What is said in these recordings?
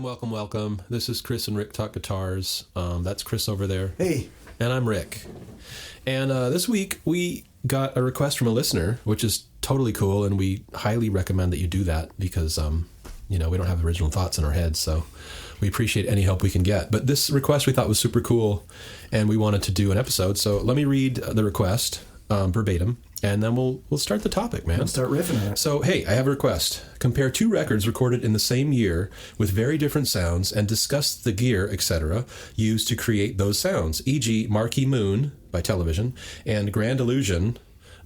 Welcome. This is Chris and Rick Talk Guitars. That's Chris over there. Hey. And I'm Rick. And this week we got a request from a listener, which is totally cool, and we highly recommend that you do that because, we don't have original thoughts in our heads, so we appreciate any help we can get. But this request we thought was super cool, and we wanted to do an episode. So let me read the request verbatim, and then we'll start the topic, man. We'll start riffing on it. So, hey, I have a request. Compare two records recorded in the same year with very different sounds and discuss the gear, etc., used to create those sounds, e.g. Marquee Moon by Television and Grand Illusion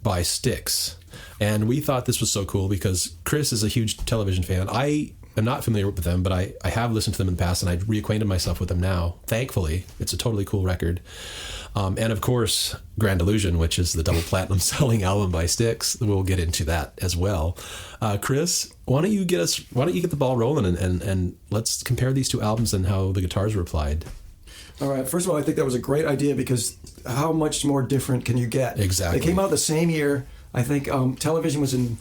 by Styx. And we thought this was so cool because Chris is a huge Television fan. I am not familiar with them, but I have listened to them in the past, and I reacquainted myself with them now. Thankfully, it's a totally cool record. And of course, Grand Illusion, which is the double platinum selling album by Styx. We'll get into that as well. Chris, why don't you get the ball rolling and let's compare these two albums and how the guitars were applied. All right. First of all, I think that was a great idea because how much more different can you get? Exactly. They came out the same year. I think Television was in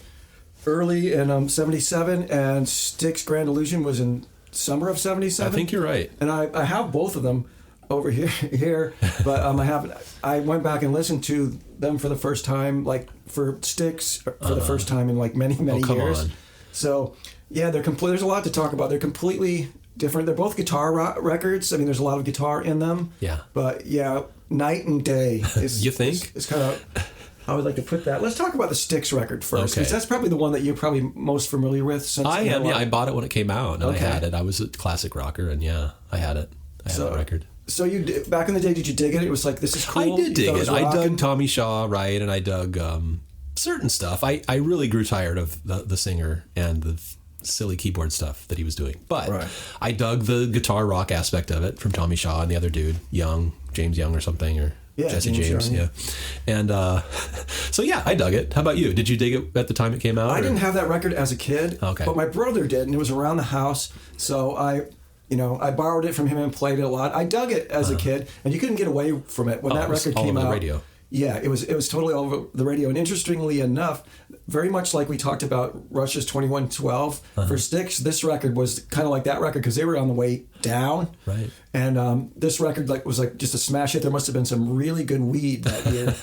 early in 77, and Styx Grand Illusion was in summer of 77. I think you're right. And I have both of them over here, but I went back and listened to them for the first time, like for Styx for the first time in like many years. On. So yeah, there's a lot to talk about. They're completely different. They're both guitar records. I mean, there's a lot of guitar in them. Yeah. But yeah, night and day. You think? It's kind of. I would like to put that. Let's talk about the Styx record first, because that's probably the one that you're probably most familiar with. Since I am. Yeah, I bought it when it came out, and okay. I had it. I was a classic rocker, and yeah, I had it. I had that record. So back in the day, did you dig it? It was like, this is cool. I did dig it. I dug Tommy Shaw, right, and I dug certain stuff. I really grew tired of the singer and the silly keyboard stuff that he was doing. But I dug the guitar rock aspect of it from Tommy Shaw and the other dude, James Young or something, or Jesse James. Young, yeah. And so, yeah, I dug it. How about you? Did you dig it at the time it came out? I didn't have that record as a kid, but my brother did, and it was around the house. So I borrowed it from him and played it a lot. I dug it as a kid, and you couldn't get away from it when that record came out. All over the radio. Yeah, it was totally all over the radio. And interestingly enough, very much like we talked about Rush's 2112 for Styx, this record was kind of like that record because they were on the way down. Right. And this record was just a smash hit. There must have been some really good weed that year,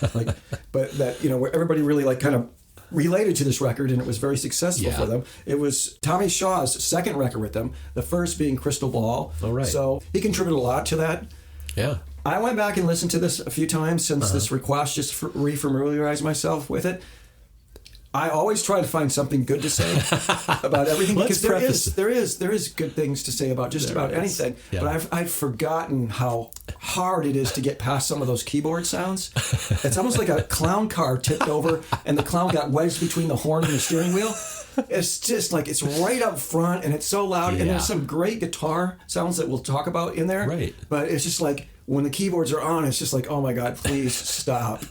but that where everybody really kind of related to this record, and it was very successful for them. It was Tommy Shaw's second record with them, the first being Crystal Ball. Oh, right. So he contributed a lot to that. Yeah. I went back and listened to this a few times since this request, just to re-familiarize myself with it. I always try to find something good to say about everything, because there is good things to say about just about anything. Yeah. But I've forgotten how hard it is to get past some of those keyboard sounds. It's almost like a clown car tipped over and the clown got wedged between the horn and the steering wheel. It's just like, it's right up front and it's so loud. And there's some great guitar sounds that we'll talk about in there. Right. But it's just like, when the keyboards are on, it's just like, oh my God, please stop.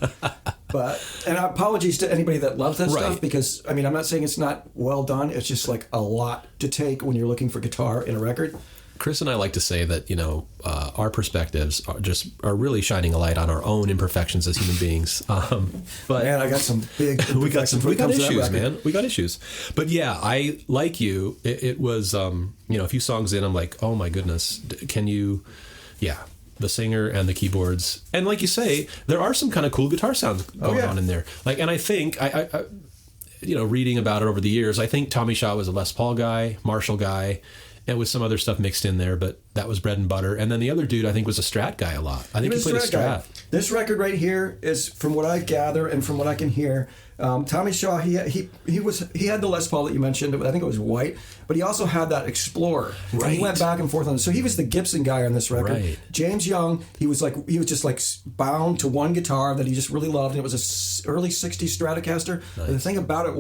And apologies to anybody that loves that stuff, because I'm not saying it's not well done. It's just like a lot to take when you're looking for guitar in a record. Chris and I like to say that, our perspectives are really shining a light on our own imperfections as human beings. But man, I got some big we got issues, man. We got issues. But yeah, I like you. It was a few songs in, I'm like, oh my goodness, can you? Yeah. The singer and the keyboards, and like you say, there are some kind of cool guitar sounds going on in there. And I think I reading about it over the years, I think Tommy Shaw was a Les Paul guy, Marshall guy, and with some other stuff mixed in there, but that was bread and butter. And then the other dude, I think, was a Strat guy a lot. I think he played a Strat. This record right here is, from what I gather and from what I can hear, Tommy Shaw, he had the Les Paul that you mentioned, I think it was white, but he also had that Explorer. Right. And he went back and forth on it. So he was the Gibson guy on this record. Right. James Young, he was just bound to one guitar that he just really loved, and it was a early 60s Stratocaster. Nice. And the thing about it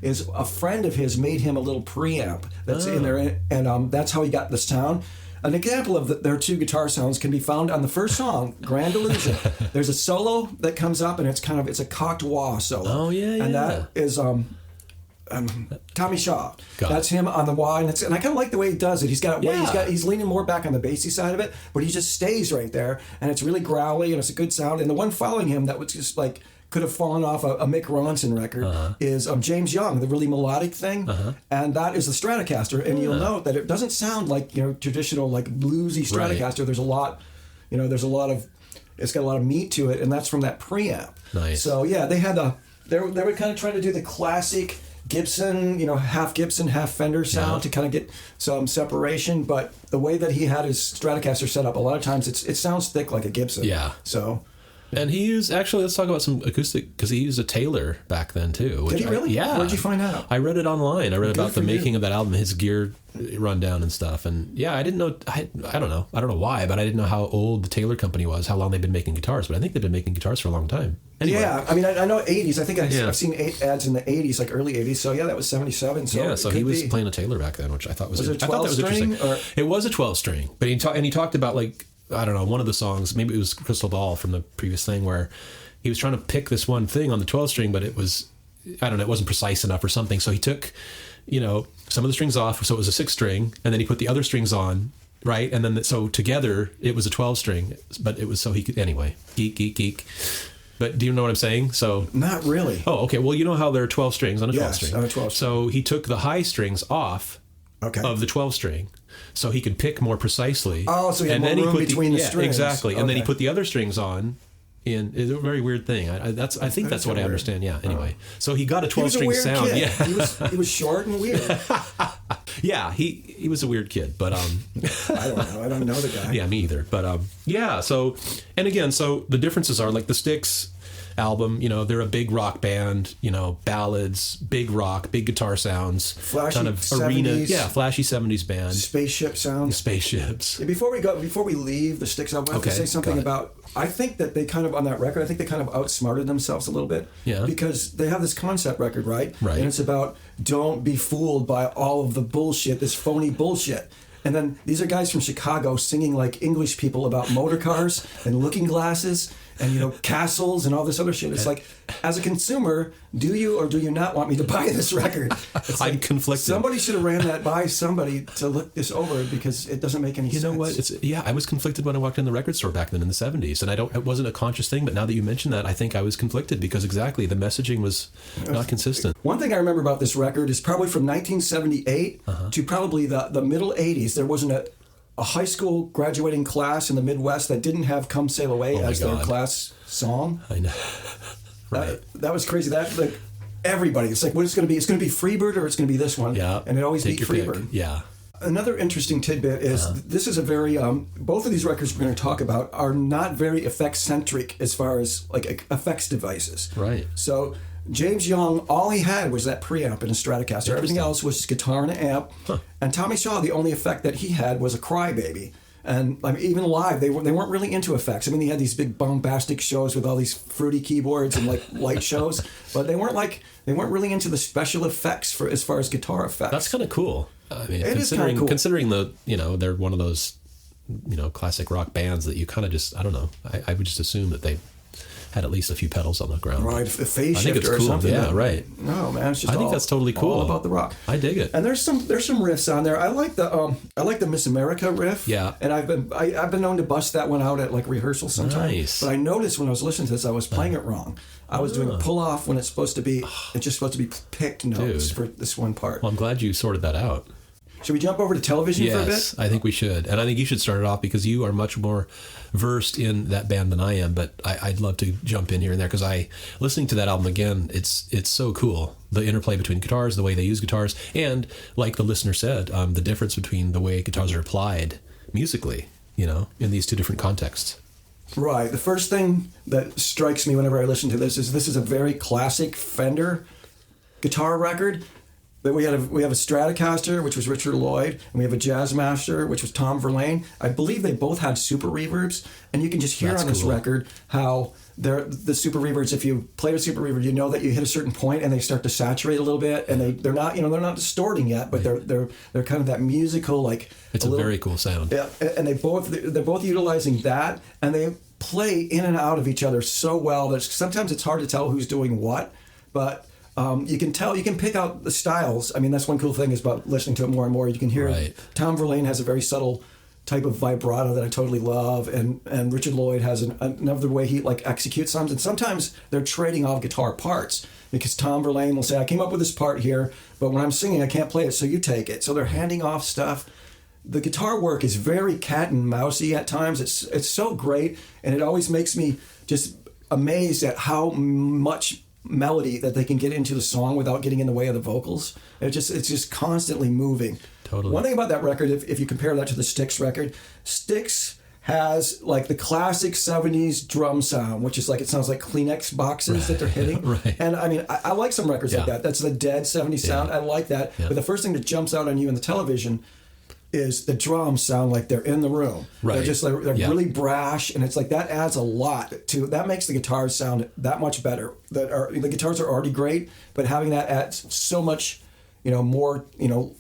is a friend of his made him a little preamp that's in there, and that's how he got the sound. An example of their two guitar sounds can be found on the first song, Grand Illusion. There's a solo that comes up, and it's a cocked wah solo. Oh yeah, and that is Tommy Shaw. That's him on the wah, and I kind of like the way he does it. He's leaning more back on the bassy side of it, but he just stays right there, and it's really growly, and it's a good sound. And the one following him that was just like could have fallen off a Mick Ronson record is James Young, the really melodic thing, and that is the Stratocaster. And you'll note that it doesn't sound like traditional like bluesy Stratocaster. Right. There's a lot, it's got a lot of meat to it, and that's from that preamp. Nice. So yeah, they were kind of trying to do the classic Gibson, half Gibson, half Fender sound to kind of get some separation. But the way that he had his Stratocaster set up, a lot of times it sounds thick like a Gibson. Yeah. So. And he used, actually, let's talk about some acoustic, because he used a Taylor back then, too. Did he really? Yeah. Where'd you find out? I read it online. I read about the making of that album, his gear rundown and stuff. And yeah, I didn't know, I don't know. I don't know why, but I didn't know how old the Taylor company was, how long they'd been making guitars. But I think they've been making guitars for a long time. Anyway. Yeah, I mean, I know 80s. I think I've seen ads in the 80s, like early 80s. So yeah, that was 77. So yeah, so he was playing a Taylor back then, which I thought was it a 12 string? It was a 12 string. But he talked about, like, I don't know, one of the songs, maybe it was Crystal Ball from the previous thing, where he was trying to pick this one thing on the 12 string, but it was, I don't know, it wasn't precise enough or something. So he took, some of the strings off, so it was a 6 string, and then he put the other strings on, right? And then, so together, it was a 12 string, but it was so he could, anyway, geek. But do you know what I'm saying? So not really. Oh, okay. Well, you know how there are 12 strings on a 12 string. Yes, on a 12 string. So he took the high strings off of the 12 string, so he could pick more precisely. Oh, so he had more room between the strings. Exactly. Okay. And then he put the other strings on. It's a very weird thing. I think that's what I understand. Yeah. Anyway, so he got a 12-string sound. Kid. Yeah, he was short and weird. Yeah, he was a weird kid, but I don't know. I don't know the guy. Yeah, me either. But yeah. So, and again, so the differences are like the Styx album, they're a big rock band, ballads, big rock, big guitar sounds, flashy kind of 70s, arena, flashy 70s band, spaceship sounds, spaceships. Before we leave the Styx album, I have to say something about. I think that they kind of on that record, I think they kind of outsmarted themselves a little bit. Yeah. Because they have this concept record, right? Right. And it's about don't be fooled by all of the bullshit, this phony bullshit. And then these are guys from Chicago singing like English people about motor cars and looking glasses and castles and all this other shit. It's like, as a consumer, do you or do you not want me to buy this record? It's I'm like, conflicted. Somebody should have ran that by somebody to look this over because it doesn't make any sense. You know what? I was conflicted when I walked in the record store back then in the 70s, and it wasn't a conscious thing, but now that you mention that, I think I was conflicted because exactly the messaging was not consistent. One thing I remember about this record is probably from 1978 to probably the middle 80s, there wasn't a high school graduating class in the Midwest that didn't have "Come Sail Away" as their class song. I know. Right. That was crazy. That like everybody. It's like what it's going to be. It's going to be Freebird or it's going to be this one. Yeah. And it always beat Freebird. Pick. Yeah. Another interesting tidbit is this is a very both of these records we're going to talk about are not very effects centric as far as like effects devices. Right. So James Young, all he had was that preamp and a Stratocaster. Everything else was guitar and an amp. Huh. And Tommy Shaw, the only effect that he had was a crybaby. And I mean, even live, they weren't really into effects. I mean, he had these big bombastic shows with all these fruity keyboards and like light shows, but they weren't really into the special effects as far as guitar effects. That's kind of cool. I mean, it is kind of cool. Considering they're one of those classic rock bands that you kind of just, I don't know. I would just assume that they had at least a few pedals on the ground. Right, a phase shifter cool. or something. Yeah, right. No, man, it's just I think that's totally cool. All about the rock. I dig it. And there's some riffs on there. I like the Miss America riff. Yeah. And I've been known to bust that one out at like rehearsal sometimes. Nice. But I noticed when I was listening to this, I was playing it wrong. I was doing a pull off when it's supposed to be. It's just supposed to be picked notes for this one part. Well, I'm glad you sorted that out. Should we jump over to television for a bit? Yes, I think we should. And I think you should start it off because you are much more versed in that band than I am. But I'd love to jump in here and there because listening to that album again, it's so cool. The interplay between guitars, the way they use guitars, and like the listener said, the difference between the way guitars are applied musically, in these two different contexts. Right. The first thing that strikes me whenever I listen to this is a very classic Fender guitar record. But we have a Stratocaster, which was Richard Lloyd, and we have a Jazzmaster, which was Tom Verlaine. I believe they both had super reverbs, and you can just hear on this record how the super reverbs. If you play a super reverb, you know that you hit a certain point and they start to saturate a little bit, and they're not distorting yet, but they're kind of that musical like. It's a very cool sound. Yeah, and they're both utilizing that, and they play in and out of each other so well that sometimes it's hard to tell who's doing what, but. You can pick out the styles. I mean, that's one cool thing is about listening to it more and more. You can hear Tom Verlaine has a very subtle type of vibrato that I totally love, and Richard Lloyd has another way he like executes songs, and sometimes they're trading off guitar parts because Tom Verlaine will say, I came up with this part here, but when I'm singing I can't play it, so you take it. So they're handing off stuff. The guitar work is very cat and mousey at times. It's so great, and it always makes me just amazed at how much melody that they can get into the song without getting in the way of the vocals. It's just constantly moving. Totally. One thing about that record, if you compare that to the Styx record, Styx has like the classic 70s drum sound, which is like, it sounds like Kleenex boxes that they're hitting. Right. And I mean, I like some records like that. That's the dead 70s sound. I like that. Yeah. But the first thing that jumps out on you in the television is the drums sound like they're in the room. Right. They're really brash, and it's like that adds a lot to that, makes the guitars sound that much better. The guitars are already great, but having that adds so much, more,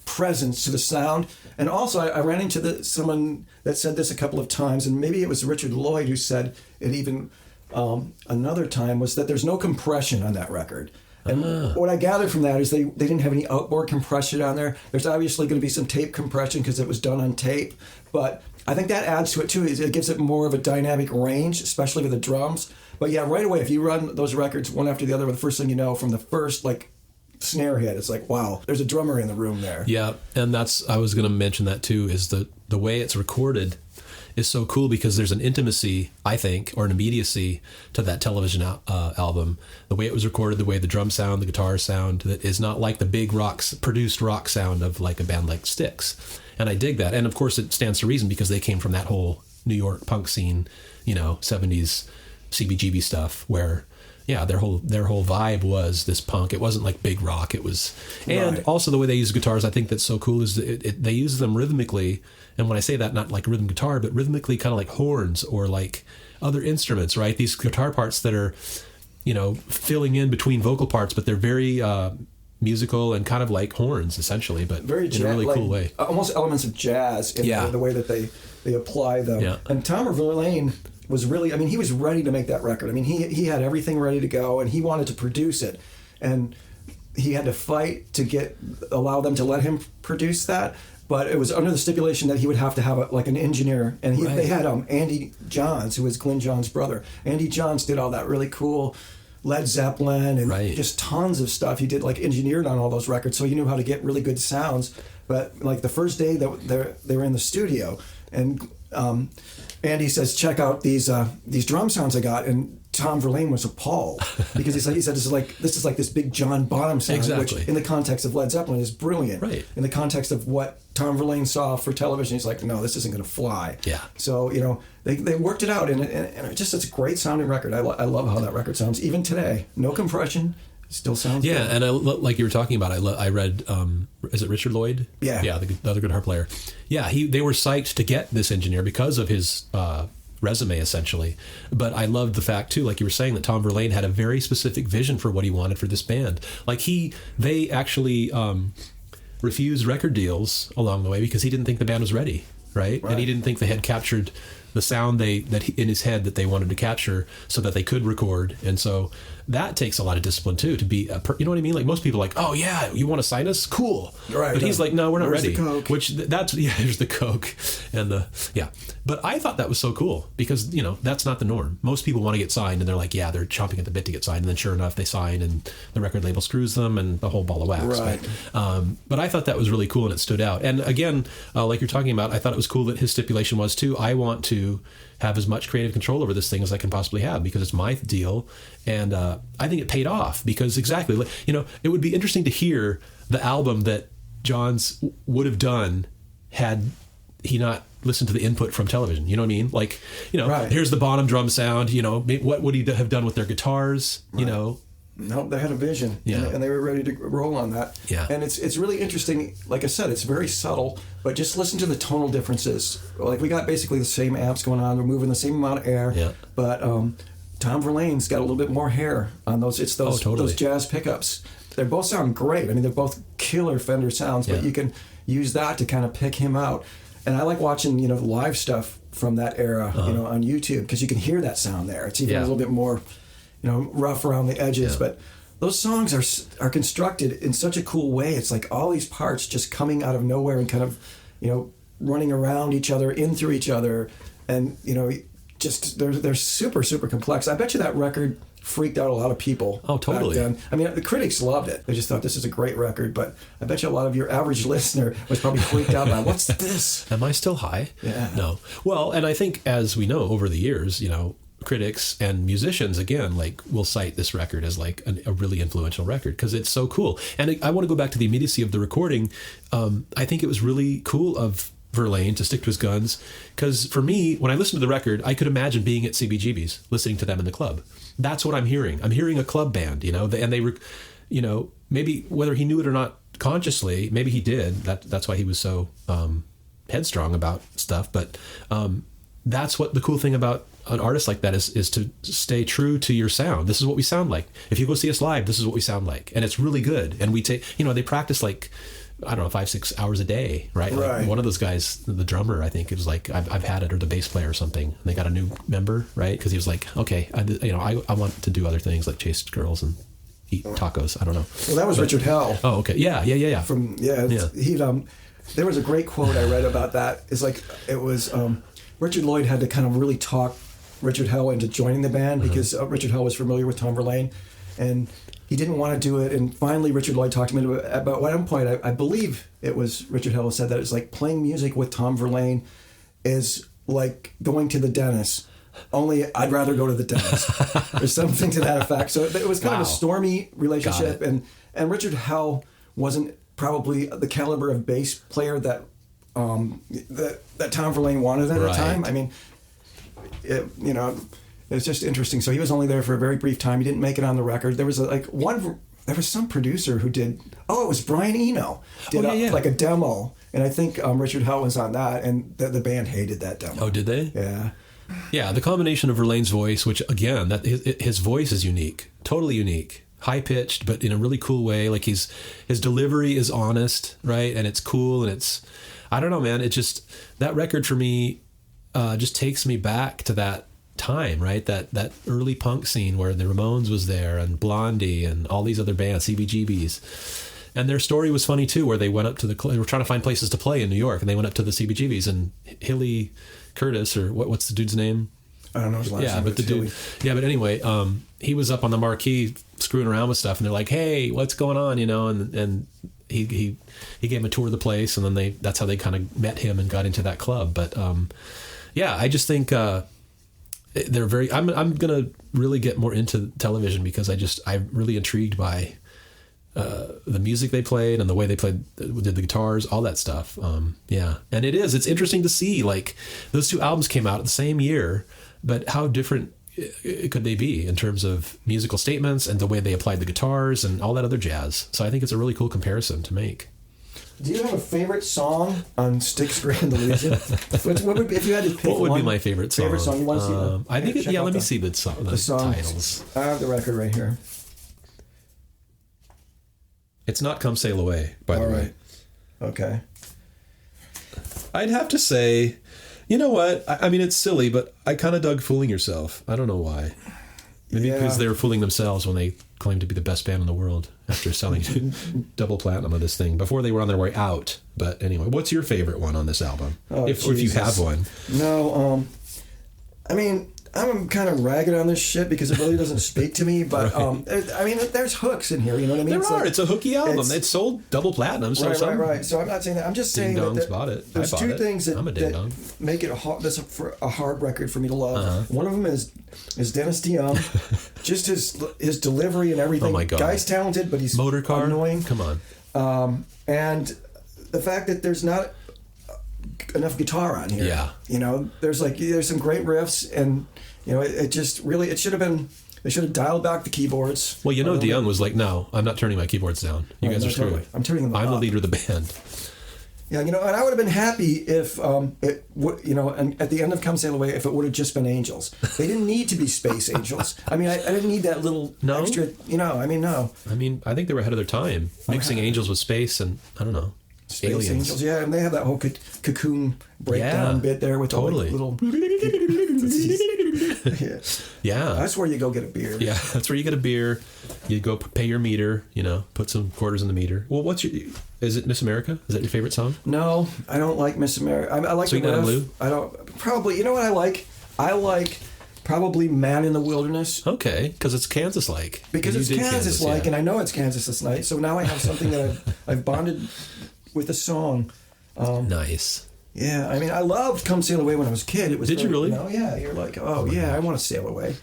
presence to the sound. And also, I ran into someone that said this a couple of times, and maybe it was Richard Lloyd who said it even another time, was that there's no compression on that record. And what I gathered from that is they didn't have any outboard compression on there. There's obviously going to be some tape compression because it was done on tape, but I think that adds to it too. It gives it more of a dynamic range, especially with the drums. But yeah, right away, if you run those records one after the other, the first thing you know, from the first snare hit, it's like, wow, there's a drummer in the room there. Yeah, and I was going to mention that too, is the way it's recorded is so cool because there's an intimacy, I think, or an immediacy to that television album. The way it was recorded, the way the drum sound, the guitar sound, that is not like the big produced rock sound of like a band like Styx. And I dig that. And of course it stands to reason because they came from that whole New York punk scene, 70s CBGB stuff where, yeah, their whole vibe was this punk. It wasn't like big rock. It was, and also the way they use guitars, I think that's so cool is they use them rhythmically. And when I say that, not like rhythm guitar, but rhythmically, kind of like horns or like other instruments, right? These guitar parts that are, filling in between vocal parts, but they're very musical and kind of like horns, essentially, but very in a really cool way. Almost elements of jazz in the way that they apply them. Yeah. And Tom Verlaine was really, he was ready to make that record. He had everything ready to go, and he wanted to produce it. And he had to fight to allow them to let him produce that. But it was under the stipulation that he would have to have an engineer. And they had Andy Johns, who was Glyn Johns' brother. Andy Johns did all that really cool Led Zeppelin and just tons of stuff. He did engineered on all those records, so he knew how to get really good sounds. But the first day that they were in the studio, and Andy says, check out these drum sounds I got, and Tom Verlaine was appalled because he said this is like this big John Bonham sound, exactly. Which in the context of Led Zeppelin is brilliant. Right. In the context of what Tom Verlaine saw for television, he's like, no, this isn't going to fly. Yeah. So they worked it out, and it's a great sounding record. I love how that record sounds even today. No compression. Still sounds good. And like you were talking about, I read, is it Richard Lloyd? Yeah. Yeah, the other guitar player. Yeah, they were psyched to get this engineer because of his resume, essentially. But I loved the fact, too, like you were saying, that Tom Verlaine had a very specific vision for what he wanted for this band. They actually refused record deals along the way because he didn't think the band was ready, right? And he didn't think they had captured the sound in his head that they wanted to capture so that they could record. And so that takes a lot of discipline too, to be you know what I mean? Like most people are like, oh yeah, you want to sign us? Cool. Right. But he's like, no, we're not ready. The Coke? There's the Coke and But I thought that was so cool because, that's not the norm. Most people want to get signed and they're like, yeah, they're chomping at the bit to get signed. And then sure enough, they sign and the record label screws them and the whole ball of wax. Right. But I thought that was really cool and it stood out. And again, like you're talking about, I thought it was cool that his stipulation was too, I want to have as much creative control over this thing as I can possibly have because it's my deal. And I think it paid off because exactly, it would be interesting to hear the album that Johns would have done had he not listened to the input from television. You know what I mean? Like, here's the bottom drum sound, what would he have done with their guitars, No, they had a vision, and they were ready to roll on that. Yeah. And it's really interesting. Like I said, it's very subtle, but just listen to the tonal differences. Like we got basically the same amps going on. We're moving the same amount of air. Yeah. But Tom Verlaine's got a little bit more hair on those. It's those totally. those jazz pickups. They both sound great. They're both killer Fender sounds, but you can use that to kind of pick him out. And I like watching live stuff from that era, on YouTube because you can hear that sound there. It's even a little bit more. Rough around the edges, but those songs are constructed in such a cool way. It's like all these parts just coming out of nowhere and kind of, running around each other, in through each other, and just they're super super complex. I bet you that record freaked out a lot of people. Oh, totally. Back then. I mean, the critics loved it. They just thought this is a great record, but I bet you a lot of your average listener was probably freaked out by what's this? Am I still high? Yeah. No. Well, and I think as we know over the years, critics and musicians again will cite this record as a really influential record because it's so cool. And I want to go back to the immediacy of the recording. I think it was really cool of Verlaine to stick to his guns because for me, when I listened to the record, I could imagine being at CBGB's listening to them in the club. That's what I'm hearing. I'm hearing a club band, and they maybe whether he knew it or not consciously, maybe he did. That's why he was so headstrong about stuff. But that's what the cool thing about an artist like that is to stay true to your sound. This is what we sound like. If you go see us live, this is what we sound like. And it's really good. And we take, they practice 5-6 hours a day, right? Right. One of those guys, the drummer, I think, it was I've had it, or the bass player or something. And they got a new member, right? Because he was like, okay, I want to do other things like chase girls and eat tacos. I don't know. Well, that was Richard Hell. Oh, okay. Yeah. He there was a great quote I read about that. It's it was Richard Lloyd had to kind of really talk Richard Hell into joining the band because Richard Hell was familiar with Tom Verlaine, and he didn't want to do it. And finally, Richard Lloyd talked to him about at one point. I believe it was Richard Hell who said that it's like playing music with Tom Verlaine is like going to the dentist. Only I'd rather go to the dentist or something to that effect. So it was kind of a stormy relationship, and Richard Hell wasn't probably the caliber of bass player that Tom Verlaine wanted at the time. I mean, it's just interesting. So he was only there for a very brief time. He didn't make it on the record. There was there was some producer who did. Oh, it was Brian Eno did a demo, and I think Richard Hell was on that, and the band hated that demo. Oh, did they? Yeah. Yeah, the combination of Verlaine's voice, which again, his voice is unique, totally unique, high pitched, but in a really cool way. Like his delivery is honest, right, and it's cool, and it's, I don't know, man. It just, that record for me, just takes me back to that time, right? That early punk scene where the Ramones was there, and Blondie, and all these other bands, CBGBs. And their story was funny too, where they went up to they were trying to find places to play in New York, and they went up to the CBGBs, and Hilly Curtis, or what's the dude's name? I don't know his last name. But the dude. Yeah, but anyway, he was up on the Marquee screwing around with stuff, and they're like, "Hey, what's going on?" And he gave him a tour of the place, and then that's how they kind of met him and got into that club. But yeah, I just think they're very. I'm gonna really get more into television because I'm really intrigued by the music they played and the way they did the guitars, all that stuff. Yeah. And it's interesting to see, like, those two albums came out the same year, but how different could they be in terms of musical statements and the way they applied the guitars and all that other jazz. So I think it's a really cool comparison to make. Do you have a favorite song on Styx Grand Illusion? What would be, if you had to pick what would one, be my favorite song? Favorite song you want to see? I think let me see the titles. I have the record right here. It's not Come Sail Away, by the way. Okay. I'd have to say, you know what? I mean, it's silly, but I kind of dug Fooling Yourself. I don't know why. Maybe because they were fooling themselves when they claimed to be the best band in the world after selling double platinum of this thing before they were on their way out. But anyway, what's your favorite one on this album? If you have one. No, I mean, I'm kind of ragged on this shit because it really doesn't speak to me, but I mean, there's hooks in here, you know what I mean? It's a hooky album. It's sold double platinum. So right. So I'm not saying that. I'm just saying that bought it. There's two things that make it a hard record for me to love. Uh-huh. One of them is Dennis DeYoung, just his delivery and everything. Oh my God. Guy's talented, but he's Motor Car? Annoying. Come on. And the fact that there's not enough guitar on here. Yeah. You know, there's some great riffs, and you know, it just really, they should have dialed back the keyboards. Well, DeYoung was like, "No, I'm not turning my keyboards down. You guys are screwed. Totally. I'm turning them up. I'm the leader of the band." Yeah, you know, and I would have been happy if it would, you know, and at the end of Come Sail Away, if it would have just been Angels. They didn't need to be Space Angels. I mean, I didn't need that little extra, you know, I mean, no. I mean, I think they were ahead of their time, mixing Angels with Space, and I don't know. Space aliens. Angels, yeah, and they have that whole cocoon breakdown bit there with totally. all the little. Yeah. That's where you go get a beer. Yeah, that's where you get a beer. You go pay your meter, put some quarters in the meter. Well, is it Miss America? Is that your favorite song? No, I don't like Miss America. I like Sweet the riff. Blue? I don't, probably, you know what I like? I like probably Man in the Wilderness. Okay, because it's Kansas-like. Because it's Kansas-like, and I know it's Kansas this night, so now I have something that I've bonded with a song. Nice. Yeah, I mean, I loved Come Sail Away when I was a kid. It was Did you really? Yeah, you're like, oh yeah, I want to sail away.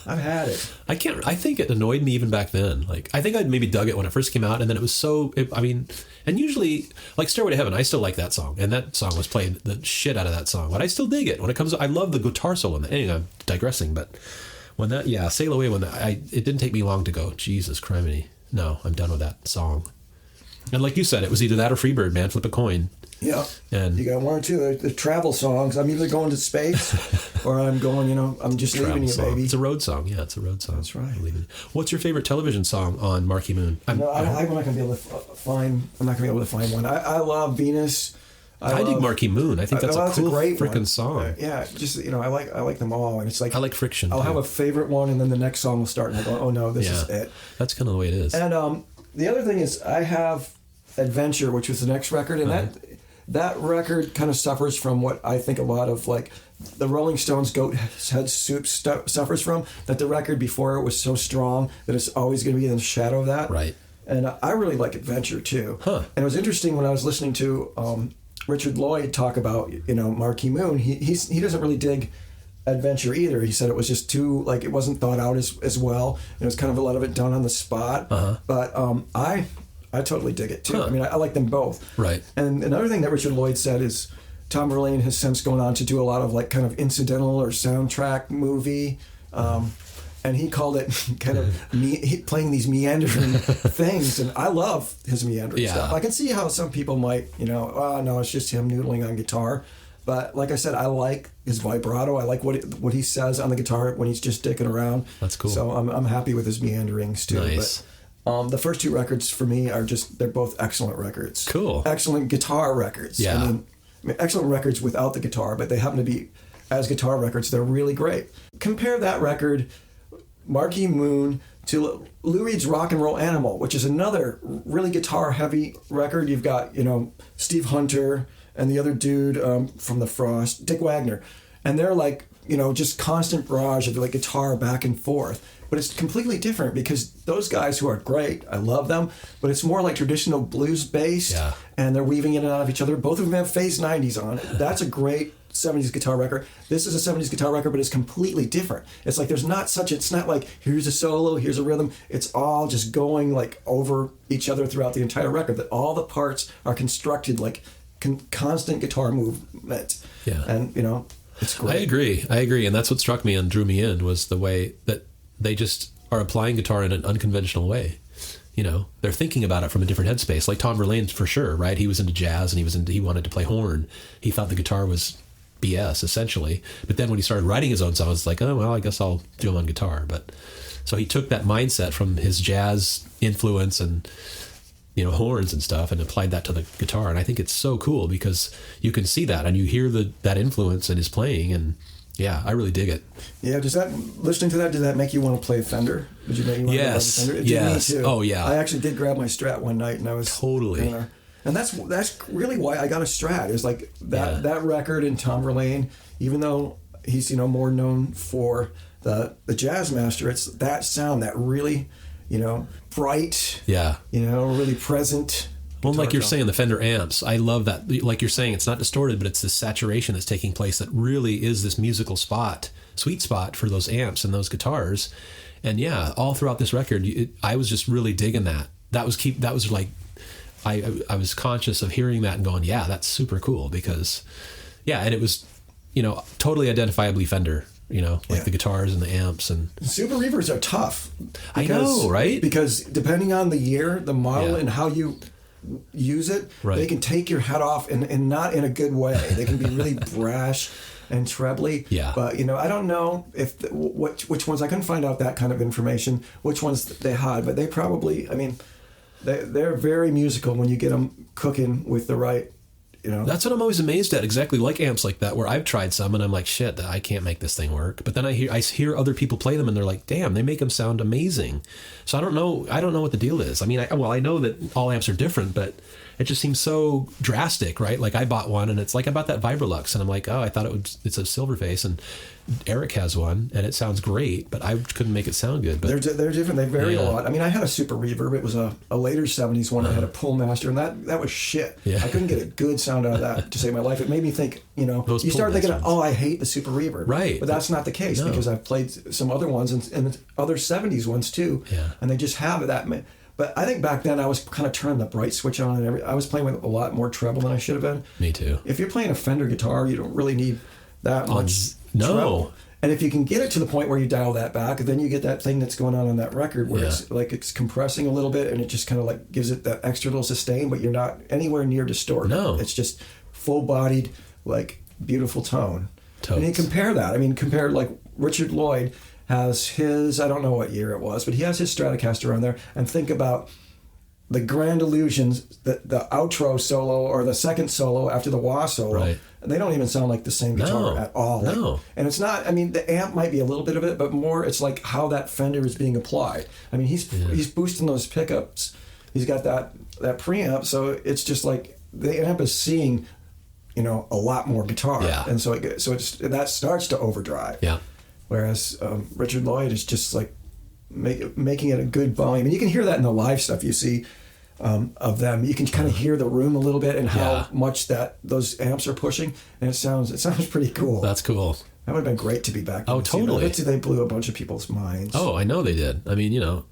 I've had it. I think it annoyed me even back then. Like, I think I'd maybe dug it when it first came out, and then it was and usually, like Stairway to Heaven, I still like that song, and that song was playing the shit out of that song, but I still dig it. When it comes, I love the guitar solo in that. Anyway, I'm digressing, but when Sail Away, it didn't take me long to go, Jesus criminy, no, I'm done with that song. And like you said, it was either that or Freebird, man, flip a coin. Yeah, and you got one or two. The travel songs. I'm either going to space, or I'm going. I'm just leaving you, song. baby. It's a road song. Yeah, it's a road song. That's right. What's your favorite television song on Marquee Moon? I'm not going to be able to find. I'm not going to be able to find one. I love Venus. I dig Marquee Moon. I think that's a cool freaking song. Yeah, just I like them all, and it's like I like Friction. I'll have a favorite one, and then the next song will start, and I go, oh no, this is it. That's kind of the way it is. And the other thing is, I have Adventure, which was the next record, and that record kind of suffers from what I think a lot of like the Rolling Stones Goat Head Soup suffers from, that the record before it was so strong that it's always going to be in the shadow of that. Right. And I really like Adventure too. Huh. And it was interesting when I was listening to Richard Lloyd talk about Marquee Moon. He doesn't really dig Adventure either. He said it was just too it wasn't thought out as well. And it was kind of a lot of it done on the spot. Uh-huh. But I totally dig it too. Huh. I mean, I like them both. Right. And another thing that Richard Lloyd said is Tom Verlaine has since gone on to do a lot of kind of incidental or soundtrack movie. And he called it kind of playing these meandering things. And I love his meandering stuff. I can see how some people might, oh no, it's just him noodling on guitar. But like I said, I like his vibrato. I like what he says on the guitar when he's just dicking around. That's cool. So I'm happy with his meanderings too. Nice. But the first two records for me they're both excellent records. Cool. Excellent guitar records. Yeah. I mean, excellent records without the guitar, but they happen to be, as guitar records, they're really great. Compare that record, Marquee Moon, to Lou Reed's Rock and Roll Animal, which is another really guitar-heavy record. You've got, Steve Hunter and the other dude from The Frost, Dick Wagner. And they're just constant barrage of guitar back and forth. But it's completely different because those guys who are great, I love them, but it's more like traditional blues based, and they're weaving in and out of each other. Both of them have Phase 90s on it. That's a great 70s guitar record. This is a 70s guitar record, but it's completely different. It's like it's not like here's a solo, here's a rhythm. It's all just going over each other throughout the entire record, that all the parts are constructed like constant guitar movement. Yeah. And, it's great. I agree. And that's what struck me and drew me in was the way that they just are applying guitar in an unconventional way. They're thinking about it from a different headspace. Like Tom Verlaine, for sure, right? He was into jazz and he wanted to play horn. He thought the guitar was BS, essentially. But then when he started writing his own songs, it's like, oh, well, I guess I'll do them on guitar. But so he took that mindset from his jazz influence and, horns and stuff and applied that to the guitar. And I think it's so cool because you can see that and you hear that influence in his playing. And yeah, I really dig it. Yeah, listening to that, did that make you want to play Fender? Did you make you want to play Fender? It did me too. Oh yeah. I actually did grab my Strat one night and I was totally. And that's really why I got a Strat. Is that record and Tom Verlaine, even though he's more known for the Jazz Master, it's that sound that really, bright, really present. Well, like you're saying, the Fender amps, I love that. Like you're saying, it's not distorted, but it's this saturation that's taking place that really is this musical sweet spot for those amps and those guitars. And yeah, all throughout this record, I was just really digging that. That was like, I was conscious of hearing that and going, yeah, that's super cool because, and it was, totally identifiably Fender. The guitars and the amps and Super Reverbs are tough. I know, right? Because depending on the year, the model, and how you use it, they can take your head off and not in a good way. They can be really brash and trebly. Yeah. But I don't know if which ones, I couldn't find out that kind of information, which ones they had, but they probably, They're very musical when you get them cooking with the right, That's what I'm always amazed at. Exactly like amps like that, where I've tried some and I'm like, shit, I can't make this thing work. But then I hear other people play them and they're like, damn, they make them sound amazing. So I don't know what the deal is. I mean, I know that all amps are different, but it just seems so drastic, right? Like I bought one and it's like I bought that Vibrolux and I'm like, oh, I thought it's a Silverface, and Eric has one and it sounds great, but I couldn't make it sound good. But they're different. They vary a lot. I mean, I had a Super Reverb. It was a later 70s one. I had a Pull Master, and that was shit. Yeah. I couldn't get a good sound out of that to save my life. It made me think, Those you start thinking, ones. oh, I hate the Super Reverb. Right. But that's not the case, because I've played some other ones and other 70s ones too. Yeah. And they just have that. But I think back then I was kind of turning the bright switch on, and I was playing with a lot more treble than I should have been. Me too. If you're playing a Fender guitar, you don't really need that much treble. And if you can get it to the point where you dial that back, then you get that thing that's going on that record where it's compressing a little bit, and it just kind of like gives it that extra little sustain, but you're not anywhere near distorted. No. It's just full-bodied, like, beautiful tone. Totes. And you compare that. I mean, compare like Richard Lloyd has his, I don't know what year it was, but he has his Stratocaster on there, and think about the Grand Illusions, the outro solo or the second solo after the wah solo. Right. And they don't even sound like the same guitar at all. No. And it's not, I mean, the amp might be a little bit of it, but more it's like how that Fender is being applied. I mean, he's boosting those pickups. He's got that preamp, so it's just like the amp is seeing, a lot more guitar. Yeah. And so that starts to overdrive. Yeah. Whereas Richard Lloyd is just like making it a good volume. And you can hear that in the live stuff you see of them. You can kind of hear the room a little bit and how much those amps are pushing, and it sounds pretty cool. That's cool. That would have been great to be back. Oh, totally. I bet you they blew a bunch of people's minds. Oh, I know they did. I mean,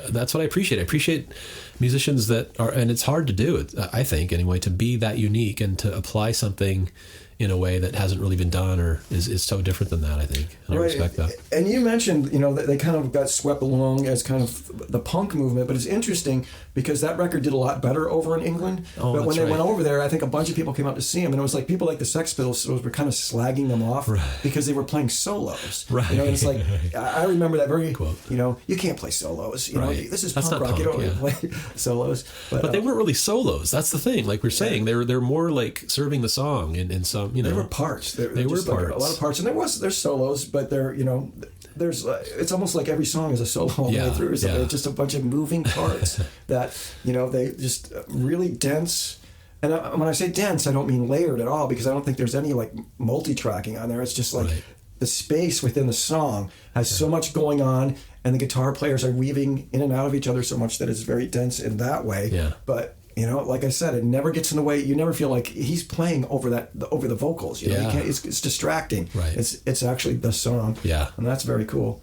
that's what I appreciate. I appreciate musicians that are, and it's hard to do, I think anyway, to be that unique and to apply something in a way that hasn't really been done or is so different than that, I think. And I respect that. And you mentioned, that they kind of got swept along as kind of the punk movement, but it's interesting because that record did a lot better over in England. Oh, but when they right. went over there, I think a bunch of people came out to see them, and it was like people like the Sex Pistols were kind of slagging them off because they were playing solos. Right. And it's like, I remember that very, Quote. You can't play solos. This is That's punk not rock. You punk, don't really play solos. But they weren't really solos. That's the thing. Like we're saying, they're more like serving the song in some, They were parts. They were parts. like a lot of parts, and there's solos, but there's it's almost like every song is a solo all the way through. It's just a bunch of moving parts that they just really dense. And when I say dense, I don't mean layered at all, because I don't think there's any like multi-tracking on there. It's just like the space within the song has so much going on, and the guitar players are weaving in and out of each other so much that it's very dense in that way. Yeah. But like I said, it never gets in the way. You never feel like he's playing over the vocals. You can't, it's distracting. Right. It's actually the song. Yeah. And that's very cool.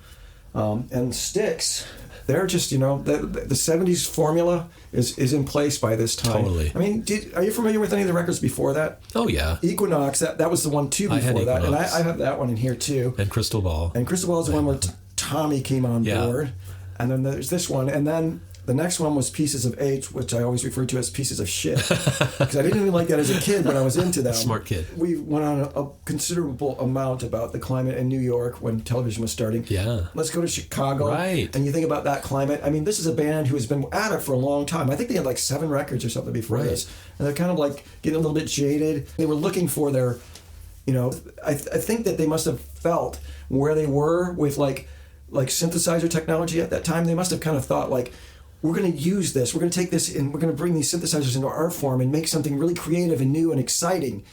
And Styx, they're just the 70s formula is in place by this time. Totally. I mean, are you familiar with any of the records before that? Oh yeah. Equinox, that was the one too before that, and I have that one in here too. And Crystal Ball. And Crystal Ball is the one where Tommy came on board, and then there's this one, and then the next one was Pieces of H, which I always refer to as Pieces of Shit, because I didn't even like that as a kid when I was into them. Smart kid. We went on a considerable amount about the climate in New York when television was starting. Yeah. Let's go to Chicago. Right. And you think about that climate. I mean, this is a band who has been at it for a long time. I think they had like 7 records or something before this. And they're kind of like getting a little bit jaded. They were looking for their, I think that they must have felt where they were with like synthesizer technology at that time. They must have kind of thought like, we're going to use this. We're going to take this and we're going to bring these synthesizers into art form and make something really creative and new and exciting.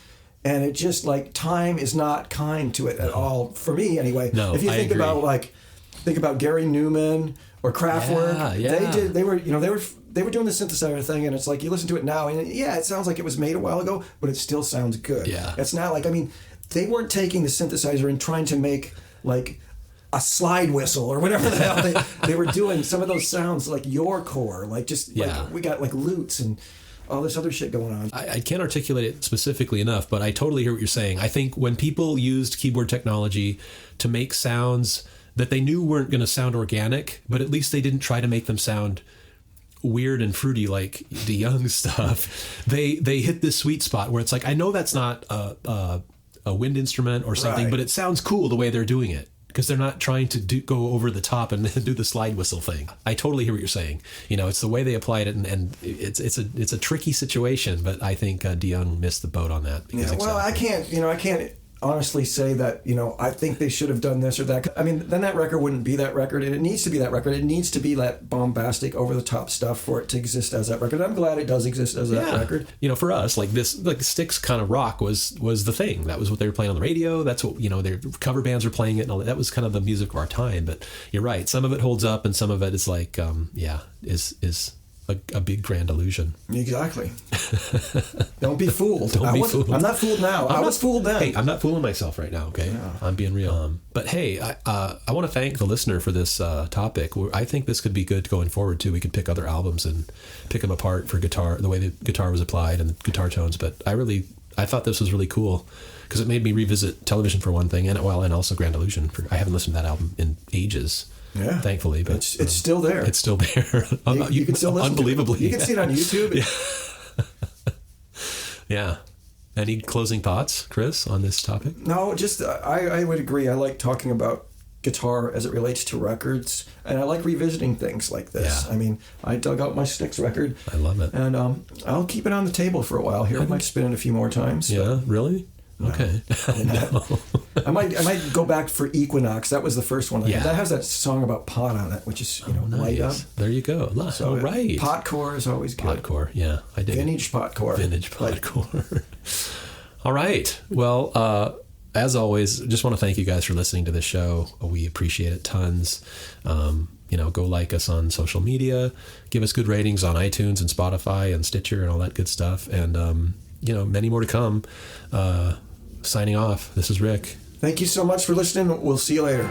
And it just like time is not kind to it at all, for me anyway. No, if you think about Gary Newman or Kraftwerk, they were doing the synthesizer thing, and it's like you listen to it now and it sounds like it was made a while ago, but it still sounds good. Yeah. It's not like, they weren't taking the synthesizer and trying to make like a slide whistle or whatever the hell they were doing. Some of those sounds like your core, like just like we got like lutes and all this other shit going on. I can't articulate it specifically enough, but I totally hear what you're saying. I think when people used keyboard technology to make sounds that they knew weren't going to sound organic, but at least they didn't try to make them sound weird and fruity like the Young stuff, they hit this sweet spot where it's like, I know that's not a wind instrument or something, but it sounds cool the way they're doing it. because they're not trying to go over the top and do the slide whistle thing. I totally hear what you're saying. It's the way they applied it, and it's a tricky situation. But I think DeYoung missed the boat on that. Well, I can't honestly say that, I think they should have done this or that. I mean, then that record wouldn't be that record, and it needs to be that record. It needs to be that bombastic, over-the-top stuff for it to exist as that record. I'm glad it does exist as that record. For us, like Styx kind of rock was the thing. That was what they were playing on the radio. That's what, their cover bands were playing it, and all that. That was kind of the music of our time. But you're right. Some of it holds up, and some of it is like, is a big grand illusion. Exactly. Don't be fooled. Don't be fooled. I'm not fooled now. I was fooled then. Hey, I'm not fooling myself right now, okay? Yeah. I'm being real. But hey, I want to thank the listener for this topic. I think this could be good going forward, too. We could pick other albums and pick them apart for guitar, the way the guitar was applied and the guitar tones. But I thought this was really cool because it made me revisit Television for one thing, and also Grand Illusion. I haven't listened to that album in ages. Yeah, thankfully, but it's still there. It's still there. You can still listen. Unbelievably, to it. You can see it on YouTube. Yeah. Any closing thoughts, Chris, on this topic? No, just I would agree. I like talking about guitar as it relates to records, and I like revisiting things like this. Yeah. I mean, I dug out my Styx record. I love it, and I'll keep it on the table for a while here. I might spin it a few more times. Yeah, really. Okay. No. I might go back for Equinox. That was the first one. Yeah. That has that song about pot on it, which is nice. light up. There you go. So right. Potcore is always good. Potcore, yeah, I did. Vintage potcore. All right. Well, as always, just want to thank you guys for listening to this show. We appreciate it tons. Go like us on social media. Give us good ratings on iTunes and Spotify and Stitcher and all that good stuff. And many more to come. Signing off. This is Rick. Thank you so much for listening. We'll see you later.